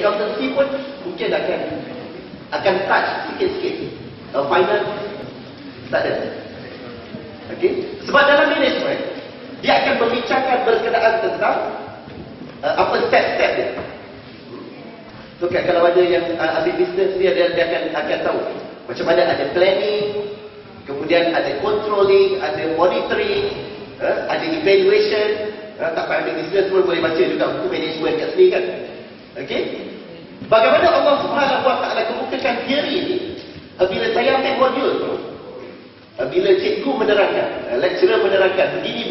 accountancy pun mungkin akan touch sikit-sikit. Finance tak ada. Okey, sebab dalam management dia akan membincangkan berkenaan tentang apa step-step dia. So kalau ada yang ambil bisnes dia akan tahu macam mana ada planning, kemudian ada controlling, ada monitoring, ada evaluation. Tak payah ambil bisnes pun boleh baca juga buku management kat sini kan. Okey, bagaimana Allah Subhanahu Wa Taala kemukakan teori ni bila saya ambil modul tu, bila cikgu menerangkan, lecturer menerangkan begini.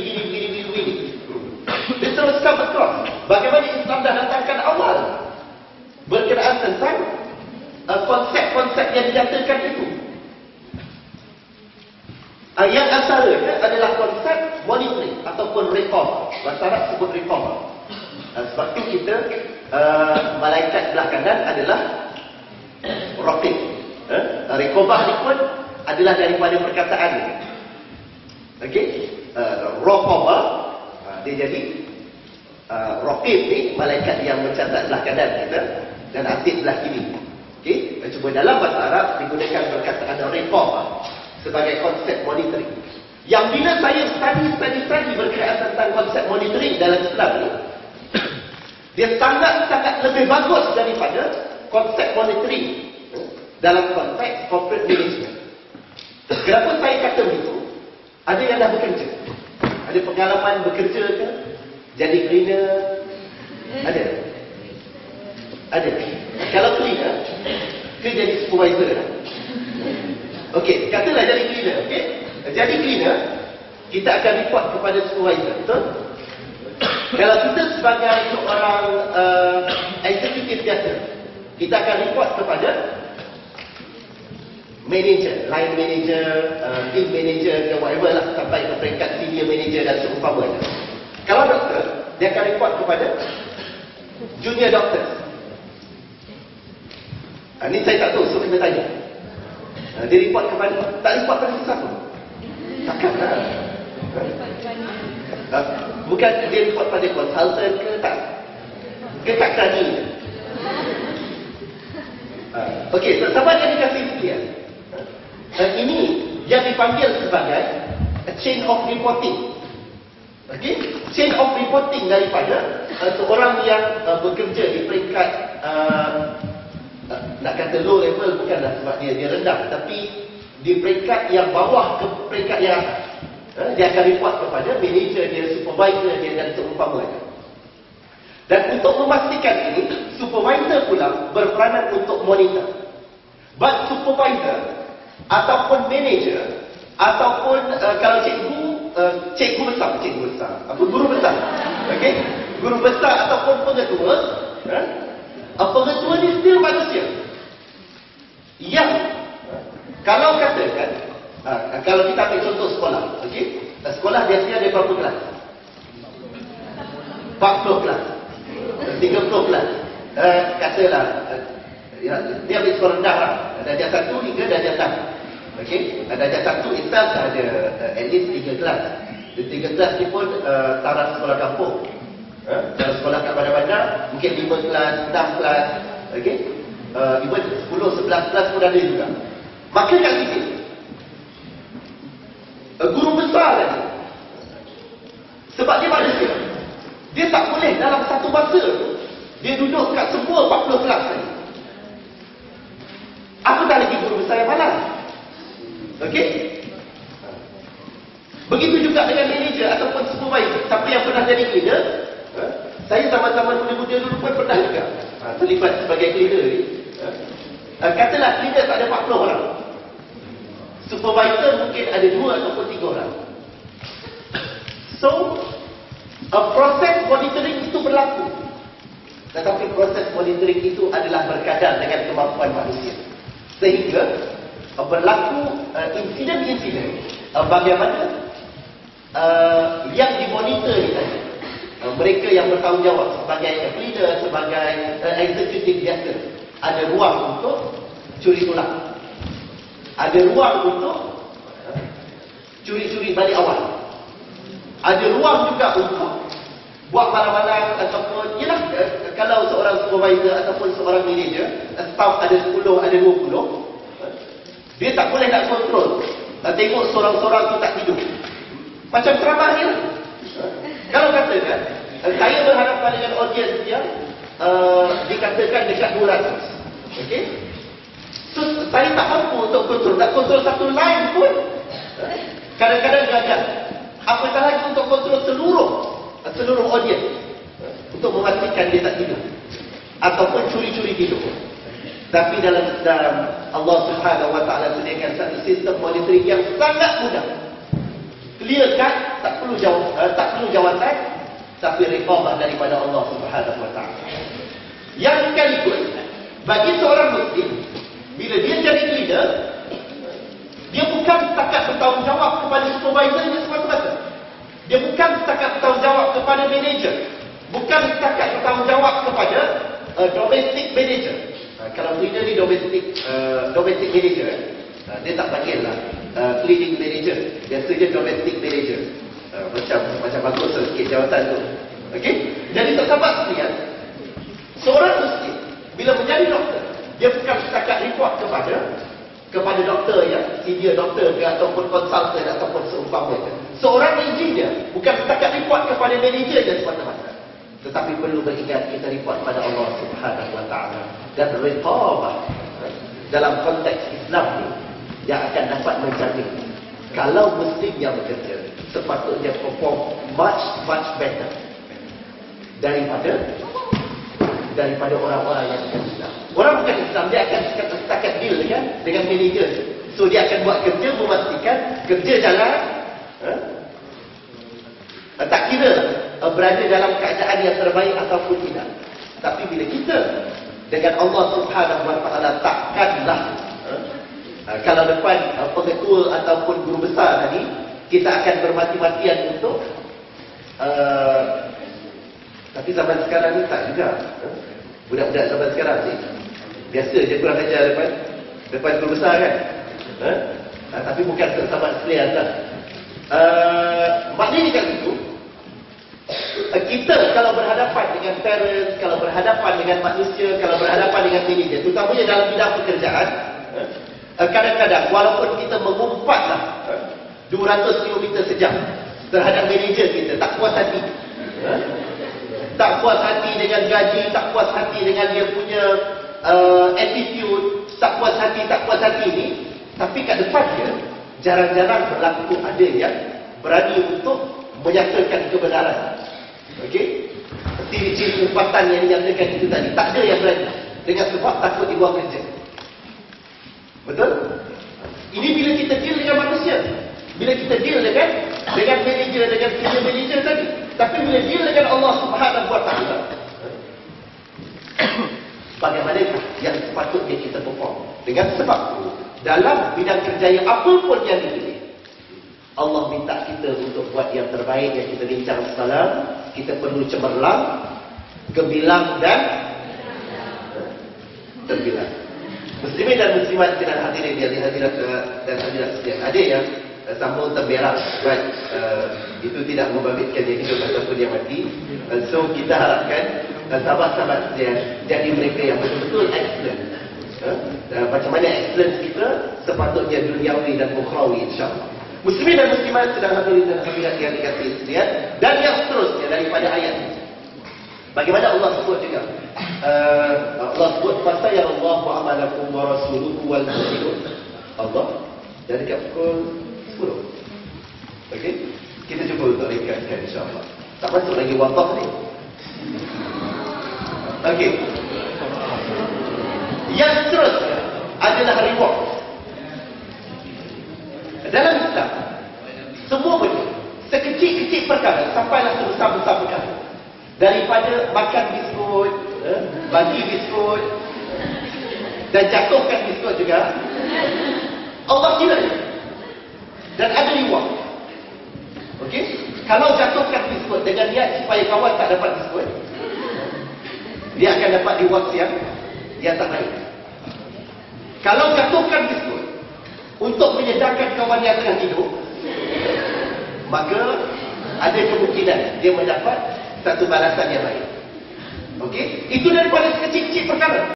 Dia teruskan betul bagaimana Islam dah datangkan awal berkenaan tentang konsep-konsep yang dinyatakan itu. Yang antaranya adalah konsep monitoring ataupun reform. Bahasa Arab sebut reform. Sebab itu kita malaikat belah kanan adalah raqib. Riqabah ni pun adalah daripada perkataan ni. Okey, raqabah dia jadi raqib ni malaikat yang mencatat belah kanan kita dan atid belah kiri. Okey, cuma dalam bahasa Arab digunakan perkataan riqabah sebagai konsep monitoring. Yang bila saya study berkenaan tentang konsep monitoring dalam Islam ni, dia sangat-sangat lebih bagus daripada konsep monitoring dalam konteks corporate management. Kenapa saya kata begitu? Ada yang dah bekerja, ada pengalaman bekerja ke? Jadi cleaner? Ada. Kalau cleaner ke jadi supervisor? Okey, katalah jadi cleaner. Okey, jadi cleaner, kita akan report kepada supervisor, betul? Kalau kita sebagai seorang eksekutif biasa, kita akan report kepada manager, line manager, team manager ke whatever lah, sampai ke peringkat senior manager dan seumpamanya. Kalau doktor, dia akan report kepada junior doktor. Ini saya tak tahu, so kena tanya. Dia report kepada, tak report pada siapa? Takkan lah. Bukan dia report pada konsultan ke tak? Ke tak tadi? Okey, sama dia dikasih sekian. Ini yang dipanggil sebagai chain of reporting. Okey, chain of reporting daripada seorang yang bekerja di peringkat nak kata low level bukanlah sebab dia rendah, tapi di peringkat yang bawah ke peringkat yang atas. Dia akan report kepada manager dia, supervisor dia dan seumpamanya. Dan untuk memastikan ini, supervisor pula berperanan untuk monitor. But supervisor ataupun manager ataupun kalau cikgu besar, guru besar. Okey, guru besar ataupun pengetua, pengetua ni still manusia. Yang kalau katakan kalau kita ambil contoh sekolah, okey, sekolah biasanya ada berapa kelas? 40 kelas, 30 kelas. Katalah dia ambil sekolah rendah lah, darjah 1 hingga darjah 6. Okey, darjah 1 itself ada at least 3 kelas. Di 3 kelas ni pun taraf sekolah kampung. Kalau sekolah kat bandar-bandar mungkin 5 kelas, 6 kelas. Okey, even 10, 11 kelas pun ada juga. Maka kat sini guru besar lagi, sebab dia manusia, dia tak boleh dalam satu masa dia duduk kat semua 40 kelas tadi. Apatah lagi guru besar yang malas. Okey, begitu juga dengan manager ataupun supervisor. Siapa yang pernah jadi cleaner, saya zaman-zaman muda-muda dulu pun pernah juga terlibat sebagai cleaner ni. Katalah cleaner tak ada 40 orang, supervisor mungkin ada 2 ataupun 3 orang. So proses monitoring itu berlaku, tetapi proses monitoring itu adalah berkadar dengan kemampuan manusia, sehingga berlaku insiden-insiden bagaimana yang dimonitor ni tadi, mereka yang bertanggungjawab sebagai leader, sebagai eksekutif biasa, ada ruang untuk curi tulang, ada ruang untuk curi-curi balik awal, ada ruang juga untuk buat malam-malam ataupun kalau seorang supervisor ataupun seorang manager, staff ada 10, ada 20, dia tak boleh nak kontrol. Tengok seorang-seorang tu tak tidur. Macam ceramah ni lah. Kalau katakan saya berhadapan dengan audiens yang dikatakan dekat 200. Okey? So saya tak mampu untuk kontrol. Nak kontrol satu line pun kadang-kadang gagal. Apatah lagi untuk kontrol seluruh audiens, untuk memastikan dia tak tidur ataupun curi-curi tidur. Tapi dalam Islam, Allah Subhanahu Wa Taala sediakan satu sistem monitoring yang sangat mudah. Clear cut, tak perlu jawatan, tapi riqabah daripada Allah Subhanahu Wa Taala. Yang sekaligus bagi seorang muslim, bila dia jadi leader, dia bukan setakat bertanggungjawab kepada supervisornya semata-mata. Dia bukan setakat bertanggungjawab kepada manager, bukan setakat bertanggungjawab kepada domestic manager. Kalau leader ni domestic manager, dia tak panggil lah cleaning manager, biasanya domestic manager. Macam bagus sikit jawatan tu. Okey? Jadi sahabat sekalian, seorang muslim bila menjadi doktor, dia bukan setakat report kepada doktor yang senior doktor ke ataupun konsultan ataupun seumpamanya. Seorang engineer bukan setakat report kepada manager je semata-mata, tetapi perlu beringat kita report kepada Allah Subhanahu Wa Taala. Dan riqabah dalam konteks Islam ni yang akan dapat menjamin kalau muslim yang bekerja sepatutnya perform much better daripada orang-orang yang bukan Islam. Orang bukan Islam, dia akan setakat deal dengan manager. So dia akan buat kerja, memastikan kerja jalan, tak kira berada dalam keadaan yang terbaik ataupun tidak. Tapi bila kita dengan Allah Subhanahu Wa Taala, takkanlah kalau depan pengetua ataupun guru besar tadi, kita akan bermati-matian untuk tapi zaman sekarang ni tak juga. Budak-budak zaman sekarang ni biasa je kurang ajar depan guru besar kan. Tapi bukan sahabat sekalian lah. Maknanya kat situ, kita kalau berhadapan dengan parents, kalau berhadapan dengan manusia, kalau berhadapan dengan manager, terutamanya dalam bidang pekerjaan, kadang-kadang walaupun kita mengumpatlah 200 km sejam terhadap manager kita, tak puas hati. Tak puas hati dengan gaji, tak puas hati dengan dia punya attitude, tak puas hati ni. Tapi kat depan dia, jarang-jarang berlaku ada yang berani untuk menyatakan kebenaran. Okey? Ciri-ciri umpatan yang dinyatakan itu tadi, tak ada yang berani. Dengan sebab takut dibuang kerja. Betul? Ini bila kita deal dengan manusia. Bila kita deal dengan manager, dengan senior manager tadi. Tapi bila deal dengan Allah Subhanahu Wa Taala, bagaimanakah yang sepatutnya kita perform? Dengan sebab itu, dalam bidang kerjaya apapun yang dipilih, Allah minta kita untuk buat yang terbaik yang kita bincang semalam. Kita perlu cemerlang, gemilang dan terbilang. Muslimin dan muslimat sedang hadirin yang hadirat dan hadirat sekalian. Ada yang sambung terberak, right? Itu tidak membabitkan yang hidup ataupun yang mati. So kita harapkan sahabat-sahabat sekalian jadi mereka yang betul-betul excellent. Macam mana excellence kita sepatutnya duniawi dan ukhrawi, insyaAllah. Muslimin dan muslimat sedang hadirin dan hadirat yang dikasihi sekalian. Dan yang seterusnya daripada ayat ini, bagaimana Allah sebut juga, Allah sebut fasayarallahu amalakum wa rasuluhu wal mu'minun. Allah dari kat pukul 10. Okey, kita cuba untuk ringkaskan insya-Allah. Tak masuk lagi wadah ni. Okey, yang seterusnya adalah reward. Dalam Islam, semua benda, sekecil-kecil perkara sampailah sebesar-besar perkara. Daripada makan biskut, bagi biskut dan jatuhkan biskut juga, Allah kira. Dan ada reward. Okey? Kalau jatuhkan biskut dengan niat supaya kawan tak dapat biskut, dia akan dapat reward yang tak baik. Kalau jatuhkan biskut untuk menyedarkan kawan yang tengah tidur, maka ada kemungkinan dia mendapat satu balasan yang baik. Okey, itu daripada sekecil-kecil perkara.